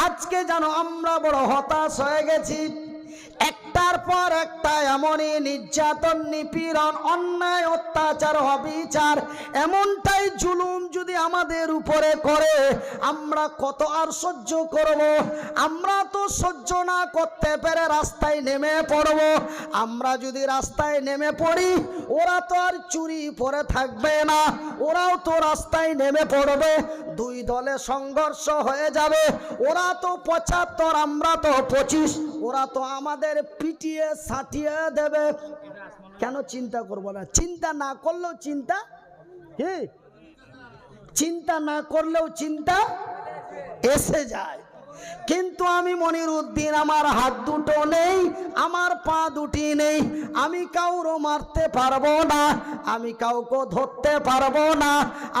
আজকে জানো আমরা বড় হতাশ হয়ে গেছি। একটার পর একটা এমনই নির্যাতন, নিপীড়ন, অন্যায়, অত্যাচার, অবিচার, এমনটাই জুলুম যদি আমাদের উপরে করে, আমরা কত আর সহ্য করব? আমরা তো সহ্য না করতে পেরে রাস্তায় নেমে পড়ব। আমরা যদি রাস্তায় নেমে পড়ি, ওরা তো আর চুরি পরে থাকবে না, ওরাও তো রাস্তায় নেমে পড়বে। দুই দলে সংঘর্ষ হয়ে যাবে। ওরা তো ৭৫, আমরা তো ২৫। ওরা তো আমাদের পিটিয়ে সাটিয়ে দেবে। কেন চিন্তা করব না? চিন্তা না করলেও চিন্তা, চিন্তা না করলেও চিন্তা এসে যায়। কিন্তু আমি মনিরউদ্দিন, আমার হাত দুটো নেই, আমার পা দুটি নেই, আমি কাউকে মারতে পারবো না, আমি কাউকে ধরতে পারবো না।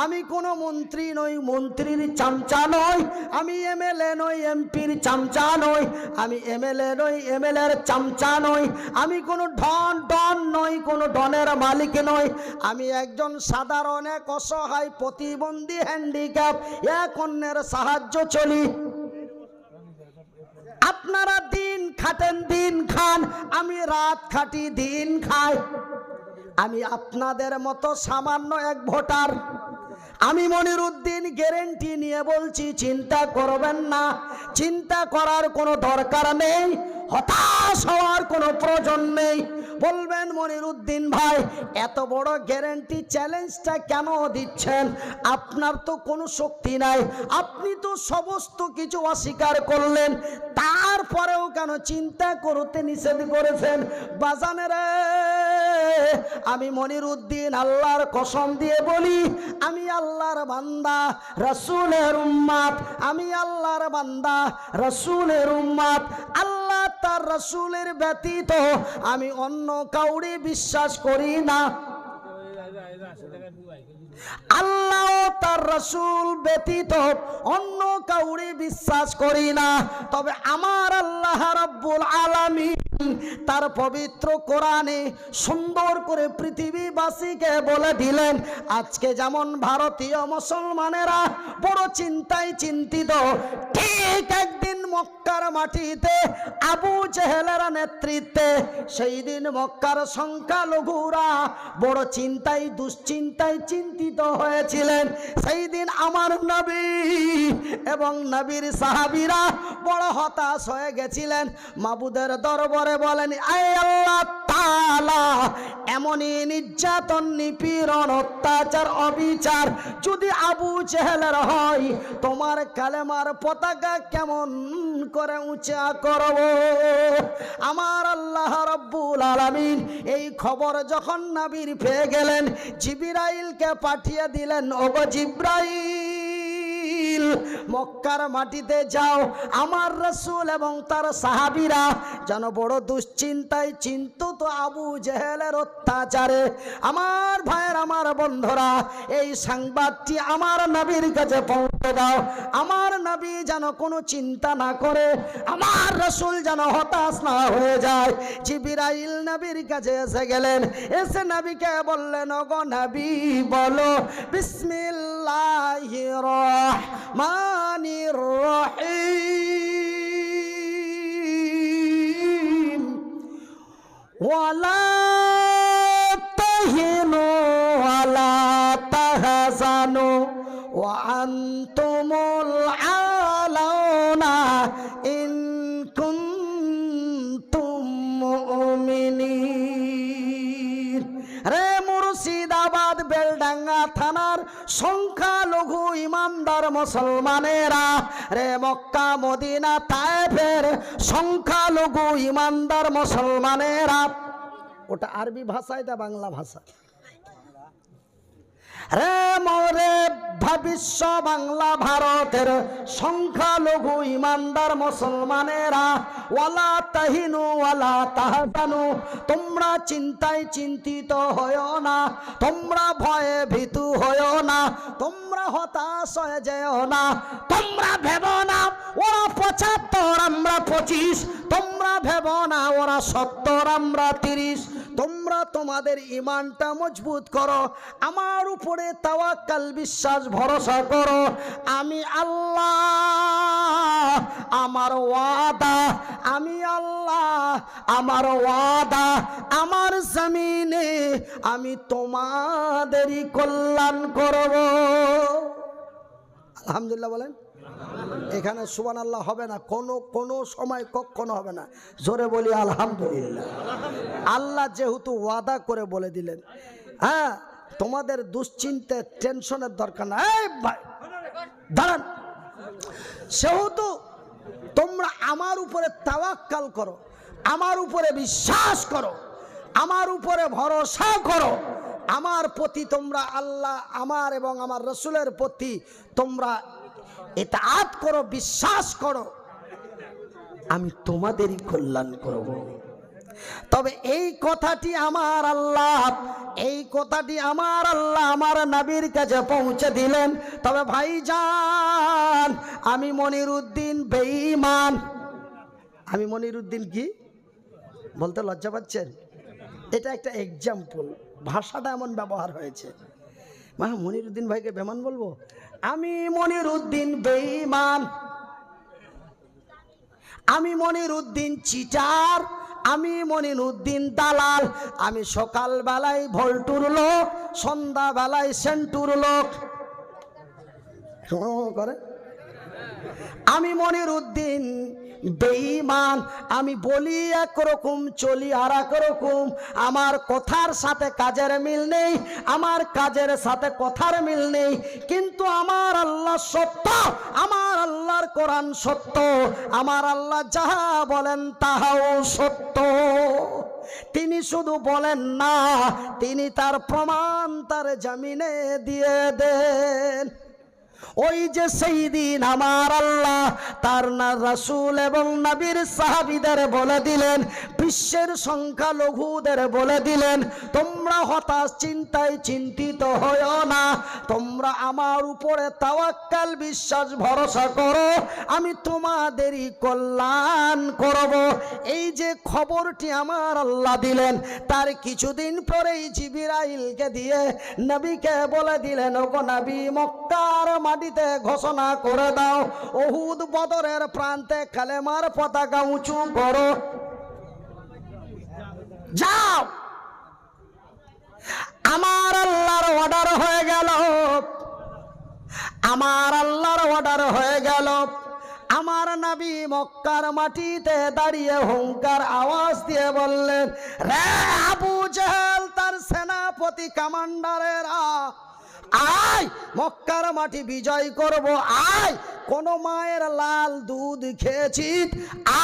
আমি কোনো মন্ত্রী নই, মন্ত্রীর চামচা নই, আমি এমএলএ নই, এমপির চামচা নই, আমি এমএলএ নই, এমএলএর চামচা নই, আমি কোনো ডন নই, কোনো ডনের মালিক নই। আমি একজন সাধারণ, এক অসহায়, প্রতিবন্ধী, হ্যান্ডিক্যাপ, এক অন্যের সাহায্য চলি। আপনারা দিন খাটেন, দিন খান, আমি রাত খাটি, দিন খাই। আমি আপনাদের মতো সামান্য এক ভোটার। আমি মনিরউদ্দিন গ্যারেন্টি নিয়ে বলছি, চিন্তা করবেন না, চিন্তা করার কোনো দরকার নেই, হতাশ হওয়ার কোনো প্রয়োজন নেই। বলবেন মনিরউদ্দিন ভাই এত বড় গ্যারেন্টি, চ্যালেঞ্জটা কেন দিচ্ছেন? আপনার তো কোনো শক্তি নাই, আপনি তো সমস্ত কিছু অস্বীকার করলেন, তারপরেও কেন চিন্তা করতে নিষেধ করেছেন? বাজানেরা, আমি মনিরউদ্দিন আল্লাহর কসম দিয়ে বলি, আমি আল্লাহর বান্দা, রাসূলের উম্মত, আমি আল্লাহর বান্দা, রাসূলের উম্মত। আল্লাহ তার রাসূলের ব্যতীত আমি অন্য কাউরে বিশ্বাস করি না। আল্লাহ তার রাসূল ব্যতীত অন্য কাউরে বিশ্বাস করি না। তবে আমার আল্লাহ রাব্বুল আলামিন তার পবিত্র কোরআনে সুন্দর করে পৃথিবীবাসীকে বলে দিলেন, আজকে যেমন ভারতীয় মুসলমানেরা বড় চিন্তায় চিন্তিত, ঠিক একদিন মক্কার মাটিতে আবু জেহেলের নেতৃত্বে সেই দিন মক্কার সংখ্যালঘুরা বড় চিন্তায়, দুশ্চিন্তায় চিন্তিত হয়েছিলেন। সেই দিন আমার নবী এবং নবীর সাহাবীরা বড় হতাশ হয়ে গেছিলেন। মাবুদের দরবারে বলেন, আয় আল্লাহ তাআলা, এমনই নির্যাতন, নিপীড়ন, অত্যাচার, অবিচার যদি আবু জেহেলের হয়, তোমার কালেমার পতাকা কেমন করে উঁচা করব? আমার আল্লাহ রাব্বুল আলামিন এই খবর যখন নবীর পেয়ে গেলেন, জিবরাইলকে পাঠিয়ে দিলেন, ওগো জিবরাইল, মক্কার মাটিতে যাও, আমার রাসূল এবং তার সাহাবীরা যেন বড় দুশ্চিন্তায় চিন্তিত আবু জেহেলের অত্যাচারে। আমার ভাইয়ের, আমার বন্ধুরা, এই সংবাদটি আমার নবীর কাছে পৌঁছে দাও। আমার নবী যেন কোনো চিন্তা না করে, আমার রাসূল যেন হতাশ না হয়ে যায়। জিবরাইল নবীর কাছে এসে গেলেন, এসে নবীকে বললেন, ওগো নবী, বলো বিসমিল্লাহির রহমানির রহিম, ওয়ালা তাহিনু ওয়ালা তাহজানু ওয়া আনতুমুল আলাউনা ইন কুনতুম মুমিনিন। রে মুর্শিদাবাদ বেলডাঙ্গা থানার সংখ্যালঘু ইমানদার মুসলমানেরা, রে মক্কা মদিনা তায়েফের সংখ্যালঘু ইমানদার মুসলমানেরা, ওটা আরবি ভাষা, এটা বাংলা ভাষা। রে মোরে ভবিষ্য বাংলা ভারতের সংখ্যালঘু ইমানদার মুসলমানেরা, ওয়ালা তাহিনু ওয়ালা তাহজানু, তোমরা চিন্তায় চিন্তিত হয়ো না, তোমরা ভয়ে ভীতু হয়ো না, তোমরা হতাশ হয়ে যেও না। তোমরা ভেবো না ওরা ৭৫ আমরা ২৫, তোমরা ভেবো না ওরা ৭০ আমরা ৩০। তোমরা তোমাদের ঈমানটা মজবুত করো, আমার উপরে তাওয়াক্কাল, বিশ্বাস, ভরসা করো। আমি আল্লাহ আমার ওয়াদা, আমি আল্লাহ, আমার ওয়াদা, আমার জমিনে আমি তোমাদেরই কল্যাণ করব। আলহামদুলিল্লাহ বলেন। এখানে সুবহানাল্লাহ হবে না, কোনো সময় কখনো হবে না। জোরে বলি আলহামদুলিল্লাহ। আল্লাহ যেহেতু ওয়াদা করে বলে দিলেন, হ্যাঁ, তোমাদের দুশ্চিন্তে টেনশনের দরকার নাই। এই ভাই দাঁড়ান, সেহেতু তোমরা আমার উপরে তাওয়াক্কাল করো, আমার উপরে বিশ্বাস করো, আমার উপরে ভরসা করো, আমার প্রতি তোমরা আল্লাহ আমার এবং আমার রসুলের প্রতি তোমরা ইতাআত করো, বিশ্বাস করো, আমি তোমাদেরই কল্যাণ করব। তবে এই কথাটি আমার আল্লাহ, এই কথাটি আমার আল্লাহ আমার নবীর কাছে পৌঁছে দিলেন। তবে ভাইজান, আমি মনিরুদ্দিন বেঈমান। আমি মনিরুদ্দিন কি বলতে লজ্জা পাচ্ছেন? এটা একটা এক্সাম্পল, ভাষাটা এমন ব্যবহার হয়েছে। মনিরুদ্দিন ভাইকে বেমান বলবো? আমি মনিরুদ্দিন বেঈমান, আমি মনিরুদ্দিন চিটার, আমি মনিরুদ্দিন দালাল, আমি সকাল বেলায় ভল্টুর লোক, সন্ধ্যা বেলায় সেন্টুর লোক করে। আমি মনিরুদ্দিন বেঈমান, আমি বলি একরকম, চলি আর একরকম, আমার কথার সাথে কাজের মিল নেই, আমার কাজের সাথে কথার মিল নেই। কিন্তু আমার আল্লাহ সত্য, আমার আল্লাহর কোরআন সত্য, আমার আল্লাহ যাহা বলেন তাহাও সত্য। তিনি শুধু বলেন না, তিনি তার প্রমাণ তার জমিনে দিয়ে দেন। ওই যে সেই দিন আমার আল্লাহ তার না রাসূল এবং নবীর সাহাবীদের বলে দিলেন, বিশ্বের সংখ্যালঘুদের বলে দিলেন, তোমরা হতাশ চিন্তায় চিন্তিত হয়ো না, তোমরা আমার উপরে তাওয়াক্কাল বিশ্বাস ভরসা করো, আমি তোমাদেরই কল্যাণ করব। এই যে খবরটি আমার আল্লাহ দিলেন, তার কিছুদিন পরেই জিবরাইলকে দিয়ে নবীকে বলে দিলেন, ওগো নবী, মক্কার মাটিতে ঘোষণা করে দাও, উহুদ বদরের প্রান্তে কালেমার পতাকা উঁচু করো, যাও। আমার আল্লাহর অর্ডার হয়ে গেল, আমার আল্লাহর অর্ডার হয়ে গেল। আমার নবী মক্কার মাটিতে দাঁড়িয়ে হুঙ্কার আওয়াজ দিয়ে বললেন, রে আবু জেহেল, তার সেনাপতি কমান্ডারেরা, আয় মক্কার মাটি বিজয় করব, আয় কোন মায়ের লাল দুধ খেয়েছিস,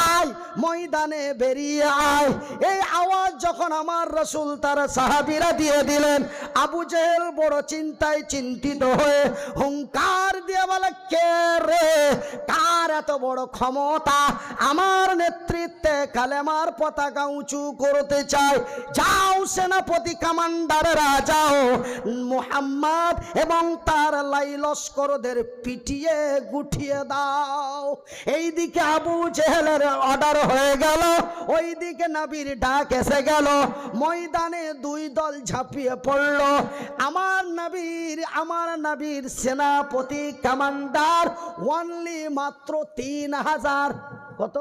আয় ময়দানে বেরিয়ে আয়। এই আওয়াজ যখন আমার রাসূল তার সাহাবীরা দিয়ে দিলেন, আবু জেহেল বড় চিন্তায় চিন্তিত হয়ে হুঙ্কার দিয়ে বলে, কে রে, কার এত বড় ক্ষমতা আমার নেতৃত্বে কালেমার পতাকা উঁচু করতে চায়? যাও সেনাপতি কমান্ডারেরা, যাও মুহাম্মদ এবং তার লাই লস্করদের পিটিয়ে গুটিয়ে দাও। এইদিকে আবু জেহেলের অর্ডার হয়ে গেল, ওইদিকে নবীর ডাক এসে গেল, ময়দানে দুই দল ঝাঁপিয়ে পড়ল। আমার নবীর সেনাপতি কমান্ডার অনলি মাত্র 3000, কত?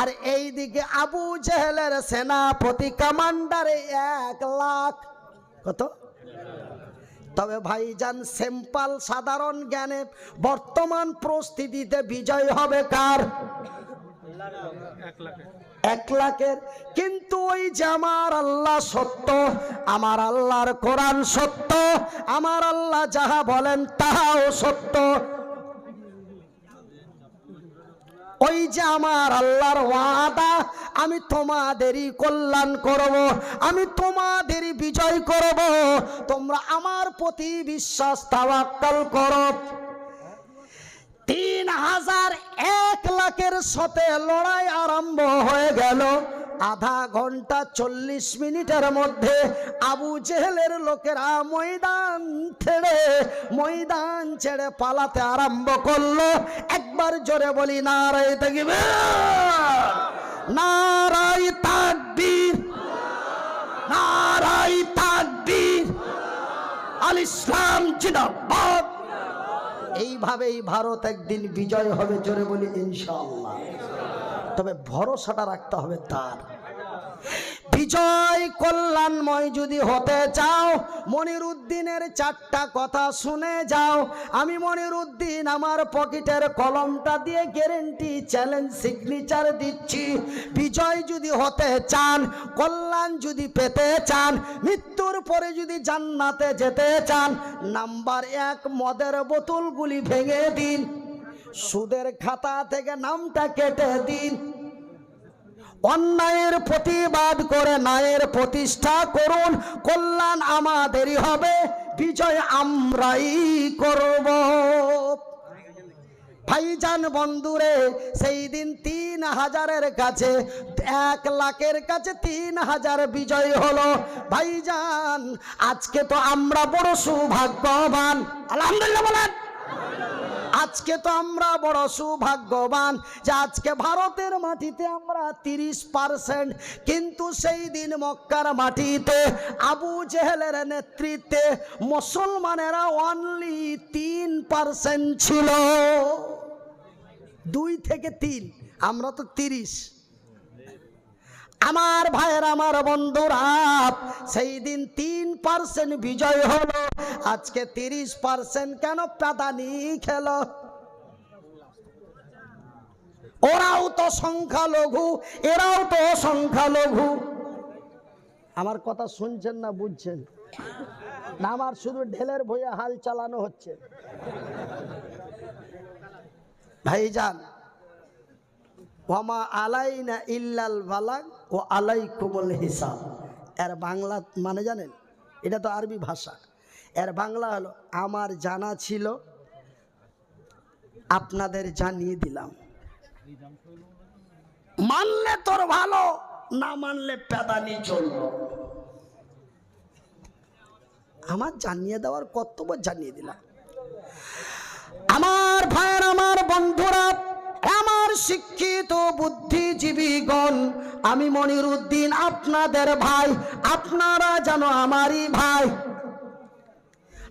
আর এইদিকে আবু জেহেলের সেনাপতি কমান্ডারে 1 লাখ, কত? তবে ভাইজান, সিম্পল সাধারণ জ্ঞানে বর্তমান পরিস্থিতিতে বিজয় হবে কার? 1 লাখের। কিন্তু ওই যে আমার আল্লাহ সত্য, আমার আল্লাহর কোরআন সত্য, আমার আল্লাহ যাহা বলেন তাহাও সত্য। ওই যে আমার আল্লাহর ওয়াদা, আমি তোমাদেরই কল্যাণ করব, আমি তোমাদেরই বিজয় করব, তোমরা আমার প্রতি বিশ্বাস তাওয়াক্কাল করো। 3000 1 লাখের সাথে লড়াই আরম্ভ হয়ে গেল। আধা ঘন্টা 40 মিনিটের মধ্যে আবু জেহেলের লোকেরা ময়দান ছেড়ে পালাতে আরম্ভ করলো। একবার জোরে বলি নারায়ে তাকবীর, নারায়ে তাকবীর, নারায়ে তাকবীর, আল ইসলাম জিন্দাবাদ, এইভাবেই ভারত একদিন বিজয় হবে, জোরে বলি ইনশাআল্লাহ। তবে ভরসাটা রাখতে হবে তার। বিজয় কল্যাণময় যদি হতে চাও, মনিরুদ্দিনের 4টা কথা শুনে যাও। আমি মনিরুদ্দিন আমার পকেটের কলমটা দিয়ে গ্যারেন্টি, চ্যালেঞ্জ, সিগনেচার দিচ্ছি। বিজয় যদি হতে চান, কল্যাণ যদি পেতে চান, মৃত্যুর পরে যদি জান্নাতে যেতে চান, নাম্বার 1, মদের বোতলগুলি ভেঙে দিন, সুদের খাতা থেকে নামটা কেটে দিন, অন্যায়ের প্রতিবাদ করে ন্যায়ের প্রতিষ্ঠা করুন। কল্যাণ আমাদেরই হবে, বিজয় আমরাই করব। ভাইজান বন্ধুরে, সেই দিন 3000-এর কাছে 1 লাখের কাছে 3000 বিজয় হলো। ভাইজান আজকে তো আমরা বড় সৌভাগ্যবান, আলহামদুলিল্লাহ বলেন। আজকে তো আমরা বড় সৌভাগ্যবান যে আজকে ভারতের মাটিতে আমরা 30%, কিন্তু সেই দিন মক্কার মাটিতে আবু জেহেলের নেতৃত্বে মুসলমানেরা অনলি 3% ছিল। 2 থেকে 3, আমরা তো 30। আমার ভাইয়ের, আমার বন্ধুরা, সেই দিন 3% বিজয় হলো, আজকে 30% কেন প্রাধানী খেলো? ওরাও তো সংখ্যালঘু, এরাও তো সংখ্যালঘু। আমার কথা শুনছেন না বুঝছেন না? আমার শুধু ঢেলের ভয়ে হাল চালানো হচ্ছে। ভাইজান, ওয়ামা আলাইনা ইল্লাল বালাগ ও আলাইকুমুল হিসাব। এর বাংলা মানে জানেন? এটা তো আরবি ভাষা। এর বাংলা হলো, আমার জানা ছিল আপনাদের জানিয়ে দিলাম, মানলে তোর ভালো, না মানলে পেদানি চললো। আমার জানিয়ে দেওয়ার কর্তব্য জানিয়ে দিলাম। আমার ভাইয়ের, আমার বন্ধুরা, আমার শিক্ষিত বুদ্ধিজীবীগণ, আমি মনিরুদ্দিন আপনাদের ভাই, আপনারা জানো আমারই ভাই।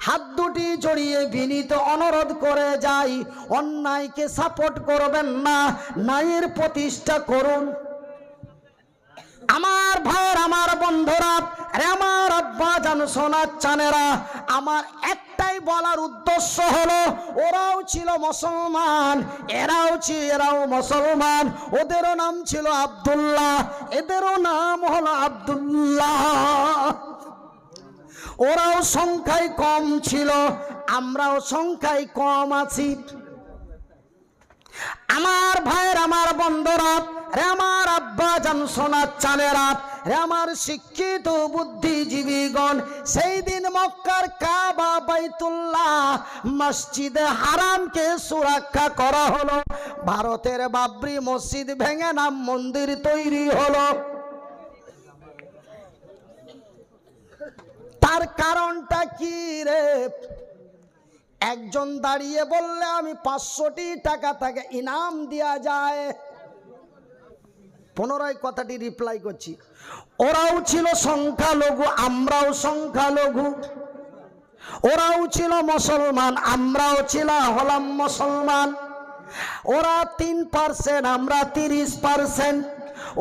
হাত দুটি জড়িয়ে বিনীত অনুরোধ করে যাই, অন্যায়কে সাপোর্ট করবেন না, ন্যায়ের প্রতিষ্ঠা করুন। আমার ভাইয়ের, আমার বন্ধুরা, আমার আব্বা জান, সোনার চানেরা, আমার একটাই বলার উদ্দেশ্য হলো, ওরাও ছিল মুসলমান, এরাও মুসলমান। ওদেরও নাম ছিল আব্দুল্লাহ, এদেরও নাম হলো আব্দুল্লাহ। ওরাও সংখ্যায় কম ছিল, আমরাও সংখ্যায় কম আছি। আমার ভাইয়ের, আমার বন্ধুরা, আমার আব্বা জান, সোনার চানেরা, আমার শিক্ষিত বুদ্ধিজীবীগণ, সেই দিন মক্কার কাবা, বাইতুল্লাহ, মসজিদে হারামকে সুরক্ষা করা হলো। ভারতের বাবরি মসজিদ ভেঙে নাম মন্দির তৈরি হলো। তার কারণটা কি রে? একজন দাঁড়িয়ে বললে আমি 500 টাকা তাকে ইনাম দেয়া যায়। পুনরায় কথাটি রিপ্লাই করছি, ওরাও ছিল সংখ্যালঘু, আমরাও সংখ্যালঘু। ওরাও ছিল মুসলমান, আমরাও হলাম মুসলমান। ওরা 3%, আমরা 30%।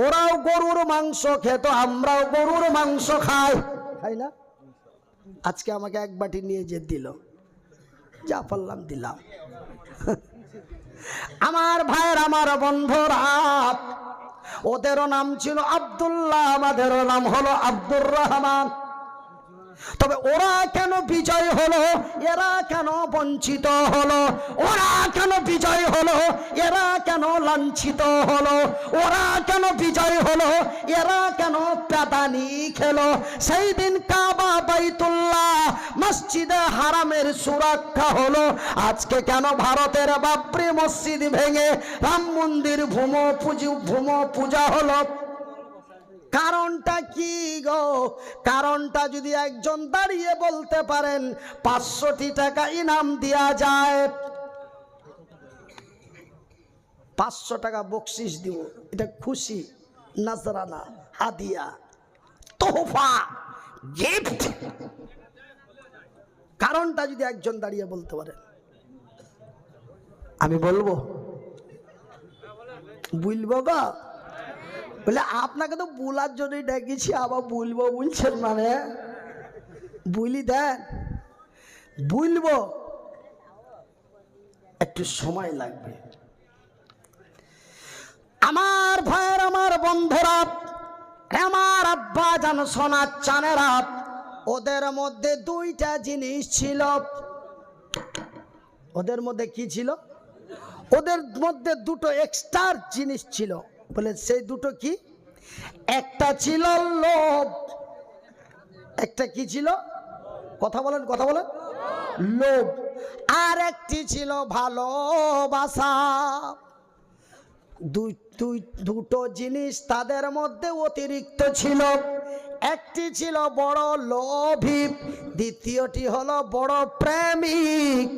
ওরাও গরুর মাংস খেত, আমরাও গরুর মাংস খাই না? আজকে আমাকে 1 বাটি নিয়ে যে দিল, যা পারলাম দিলাম। আমার ভাইয়ের, আমার বন্ধুরা, ওদেরও নাম ছিল আব্দুল্লাহ, আমাদেরও নাম হলো আব্দুর রহমান। তবে ওরা কেন বিজয় হলো, এরা কেন বঞ্চিত হলো? ওরা কেন বিজয় হলো, এরা কেন লাঞ্ছিত হলো? ওরা কেন বিজয় হলো, এরা কেন প্রাদানি খেলো? সেই দিন কাবা, বাইতুল্লাহ, মসজিদে হারামের সুরক্ষা হলো। আজকে কেন ভারতের বাবরি মসজিদ ভেঙে রাম মন্দির ভূম পূজা হলো? কারণটা কি গো? কারণটা যদি একজন দাঁড়িয়ে বলতে পারেন 500 টাকা ইনাম দেয়া যায়, 500 টাকা বকশিস দিব, এটা খুশি, নজরানা, হাদিয়া, তোহফা, গিফট। কারণটা যদি একজন দাঁড়িয়ে বলতে পারেন, আমি বলবো, বলবো গো? বলে আপনাকে তো বলার জন্যই ডেকেছি, আবার বলবো বলছেন মানে? বলি দেন, বলবো, একটু সময় লাগবে। আমার ভাইয়ের, আমার বন্ধুরা, আমার আব্বা জান, সোনার চানেরা, ওদের মধ্যে দুইটা জিনিস ছিল। ওদের মধ্যে কি ছিল? ওদের মধ্যে দুটো এক্সট্রা জিনিস ছিল। বলে সেই দুটো কি? একটা ছিল লোভ। একটা কি ছিল? কথা বলেন, কথা বলেন। লোভ। আর একটি ছিল ভালোবাসা। দুটো জিনিস তাদের মধ্যে অতিরিক্ত ছিল। একটি ছিল বড় লোভী, দ্বিতীয়টি হলো বড় প্রেমিক।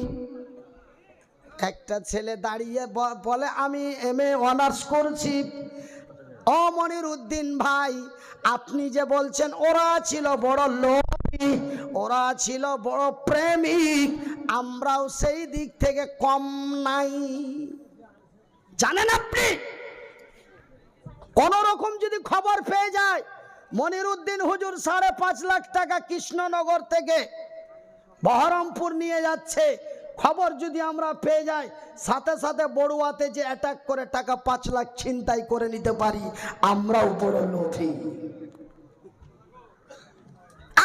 একটা ছেলে দাঁড়িয়ে বলে, আমি MA অনার্স করছি। ও মনিরুদ্দিন ভাই, আপনি যে বলছেন ওরা ছিল বড় লোভী, ওরা ছিল বড় প্রেমিক, আমরাও সেই দিক থেকে কম নাই। জানেন আপনি, কোন রকম যদি খবর পেয়ে যায় মনিরুদ্দিন হুজুর 5.5 লাখ টাকা কৃষ্ণনগর থেকে বহরমপুর নিয়ে যাচ্ছে, খবর যদি আমরা পেয়ে যাই, সাথে সাথে বড়ুয়াতে যে অ্যাটাক করে টাকা 5 লাখ ছিনতাই করে নিতে পারি, আমরাও বড় লোভী।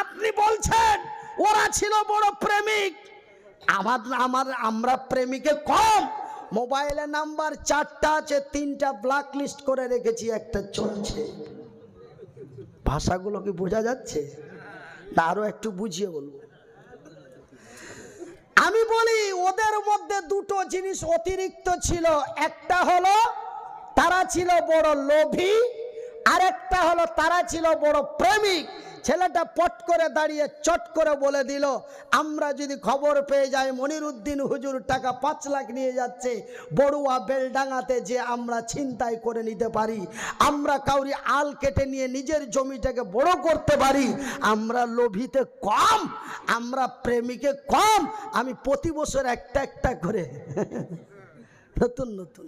আপনি বলছেন ওরা ছিল বড় প্রেমিক, আমরা প্রেমিকে কম। মোবাইলে নাম্বার 4টা আছে, 3টা ব্ল্যাক লিস্ট করে রেখেছি, একটা চলছে। ভাষাগুলো কি বোঝা যাচ্ছে না? আরো একটু বুঝিয়ে বলবো। আমি বলি ওদের মধ্যে দুটো জিনিস অতিরিক্ত ছিল। একটা হলো তারা ছিল বড় লোভী, আর একটা হলো তারা ছিল বড় প্রেমিক। ছেলেটা পট করে দাঁড়িয়ে চট করে বলে দিল, আমরা যদি খবর পেয়ে যাই মনিরুদ্দিন হুজুর টাকা 5 লাখ নিয়ে যাচ্ছে বড়ুয়া বেলডাঙ্গাতে, যে আমরা ছিনতাই করে নিতে পারি, আমরা কাউরি আল কেটে নিয়ে নিজের জমিটাকে বড় করতে পারি, আমরা লোভীতে কম, আমরা প্রেমিকে কম। আমি প্রতি বছর একটা একটা করে নতুন নতুন।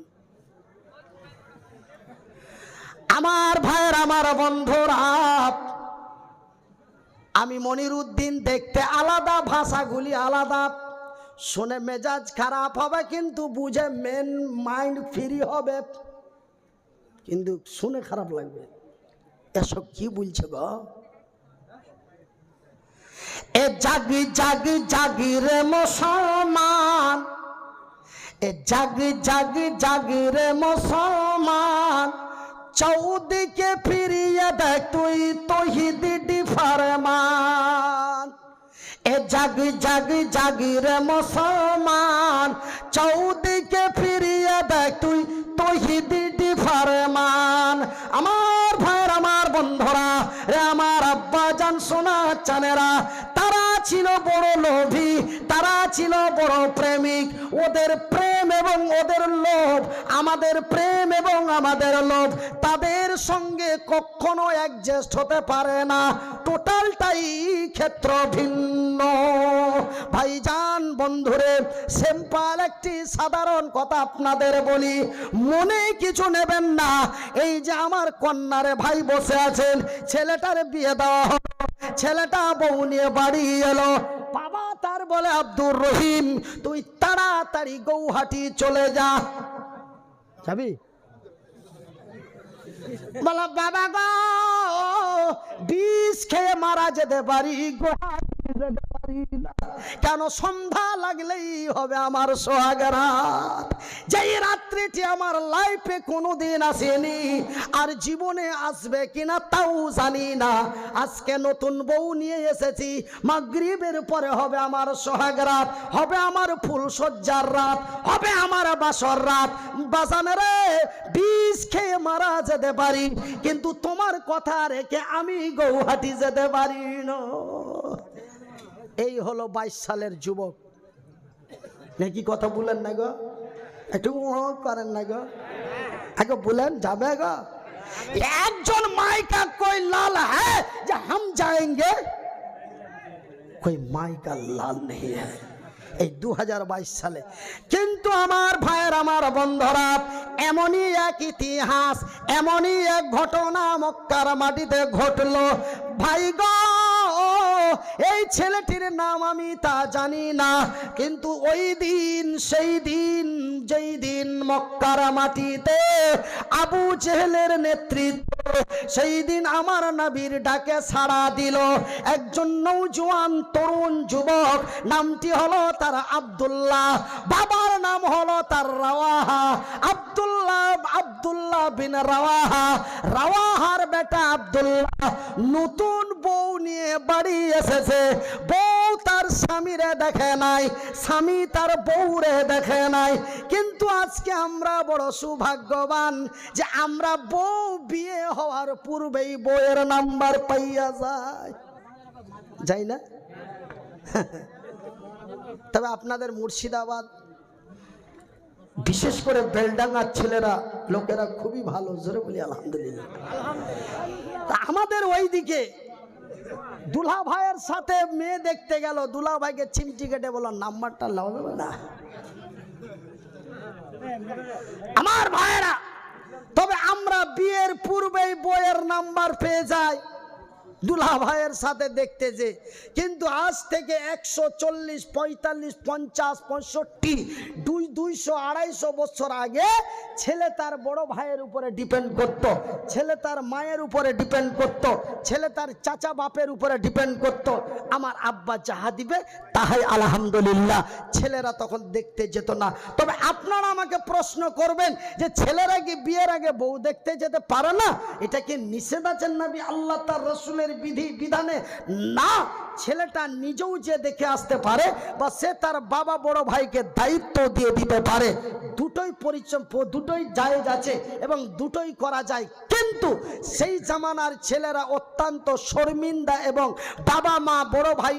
আমার ভাইয়ের, আমার বন্ধুরা, আমি মনিরুদ্দিন দেখতে আলাদা, ভাষাগুলি আলাদা, শুনে মেজাজ খারাপ হবে কিন্তু বুঝে মেন মাইন্ড ফ্রি হবে, কিন্তু শুনে খারাপ লাগবে। এসব কি বলছে গো? এ জাগি জাগি জাগি রে মুসলমান, এ জাগি জাগি জাগি রে মুসলমান, চৌদিকে ফিরিয়ে দেখ তুই তৌহিদি ফরমান। এ জাগি জাগি জাগি রে মুসলমান, চৌদিকে ফিরিয়ে দেখ তুই তৌহিদি ফরমান। আমার ভাইয়ের, আমার বন্ধুরা, রে আমার আব্বা জান, সোনা চানেরা, তারা ছিল বড় লোভী, তারা ছিল বড় প্রেমিক। ওদের প্রেম এবং ওদের লোভ, আমাদের প্রেম এবং আমাদের লোভ, তাদের সঙ্গে কখনো অ্যাডজাস্ট হতে পারে না। টোটালটাই ক্ষেত্র ভিন্ন। ভাইজান, বন্ধুরে, সিম্পল একটি সাধারণ কথা আপনাদের বলি, মনে কিছু নেবেন না। এই যে আমার কন্যারে ভাই বসে আছেন, ছেলেটার বিয়ে দেওয়া হলো, ছেলেটা বউ নিয়ে বাড়ি এলো। বাবা তার বলে, আব্দুর রহিম তুই তাড়াতাড়ি গৌহাটি চলে যা। যাবি? বলা, বাবা গো, বিষ খেয়ে মারা যেতে পারি, গৌহাটি যেতে পারি না। কেন? সন্ধ্যা লাগলেই হবে আমার সোহাগ রাত, যেই রাত্রিটি আমার লাইফে কোনোদিন আসেনি, আর জীবনে আসবে কিনা তাও জানি না। আজকে নতুন বউ নিয়ে এসেছি, মাগরিবের পরে হবে আমার সোহাগ রাত, হবে আমার ফুলসজ্জার রাত, হবে আমার বাসর রাত। বাজানে রে, বিষ খেয়ে মারা যেতে পারি, কিন্তু তোমার কথা রেখে আমি গৌহাটি যেতে পারি না। এই হলো 22 সালের যুবক। নাকি কথা বলেন না গো? একটু করেন না গো? আগে বলেন, যাবে গো? একজন মাইকা कोई लाल है जो हम जाएंगे, कोई माई का लाल नहीं है। এই 2022 সালে। কিন্তু আমার ভাইয়ের, আমার বন্ধুরা, এমনই এক ইতিহাস, এমনই এক ঘটনা মক্কার মাটিতে ঘটলো। ভাই গো, এই ছেলেটির নাম আমি তা জানি না, কিন্তু ওই দিন, সেই দিন, যেই দিন মক্কার মাটিতে আবু জেহেলের নেতৃত্ব, সেই দিন আমার নবীর ডাকে সাড়া দিল একজন নওজোয়ান তরুণ যুবক। নামটি হলো তার আব্দুল্লাহ, বাবার নাম হলো তার রাওয়াহা। আব্দুল্লাহ বিন রাওয়াহা, রাওয়াহার বেটা আব্দুল্লাহ নতুন বউ নিয়ে বাড়ি এসেছে। বউ তার স্বামীরে দেখে নাই, স্বামী তার বউরে দেখে নাই। কিন্তু আজকে আমরা বড় সৌভাগ্যবান যে আমরা বউ বিয়ে হওয়ার পূর্বেই বউয়ের নাম্বার পাইয়া যাই না? তবে আপনাদের মুর্শিদাবাদ, বিশেষ করে বেলডাঙ্গার ছেলেরা, লোকেরা খুবই ভালো, জোরে বলি আলহামদুলিল্লাহ। আমাদের ওইদিকে দুলা ভাইয়ের সাথে মেয়ে দেখতে গেল, দুলা ভাইকে চিমটি কেটে বলল নাম্বারটা লাও না আমার ভাইয়েরা। তবে আমরা বিয়ের পূর্বেই বইয়ের নাম্বার পেয়ে যাই দুলা ভাইয়ের সাথে দেখতে যে। কিন্তু আজ থেকে 140, 45, 50, 65, 200, 250 বছর আগে ছেলে তার বড় ভাইয়ের উপরে ডিপেন্ড করত, ছেলে তার মায়ের উপরে ডিপেন্ড করত, ছেলে তার চাচা বাপের উপরে ডিপেন্ড করত। আমার আব্বা যাহা দিবে তাহাই আলহামদুলিল্লাহ। ছেলেরা তখন দেখতে যেত না। তবে আপনারা আমাকে প্রশ্ন করবেন যে ছেলেরা কি বিয়ের আগে বউ দেখতে যেতে পারে না? এটা কি নিষেধ আছেন নবী আল্লাহ তার রসুলের বিধানে? না, ছেলেটা নিজেও যে দেখে আসতে পারে বা সে তার বাবা বড় ভাইকে দায়িত্ব দিয়ে দিতে পারে। দুটোই পরিশ্রম, দুটোই জায়েজ আছে এবং দুটোই করা যায়। কিন্তু সেই জামানার ছেলেরা অত্যন্ত শর্মিন্দা এবং বাবা মা বড় ভাই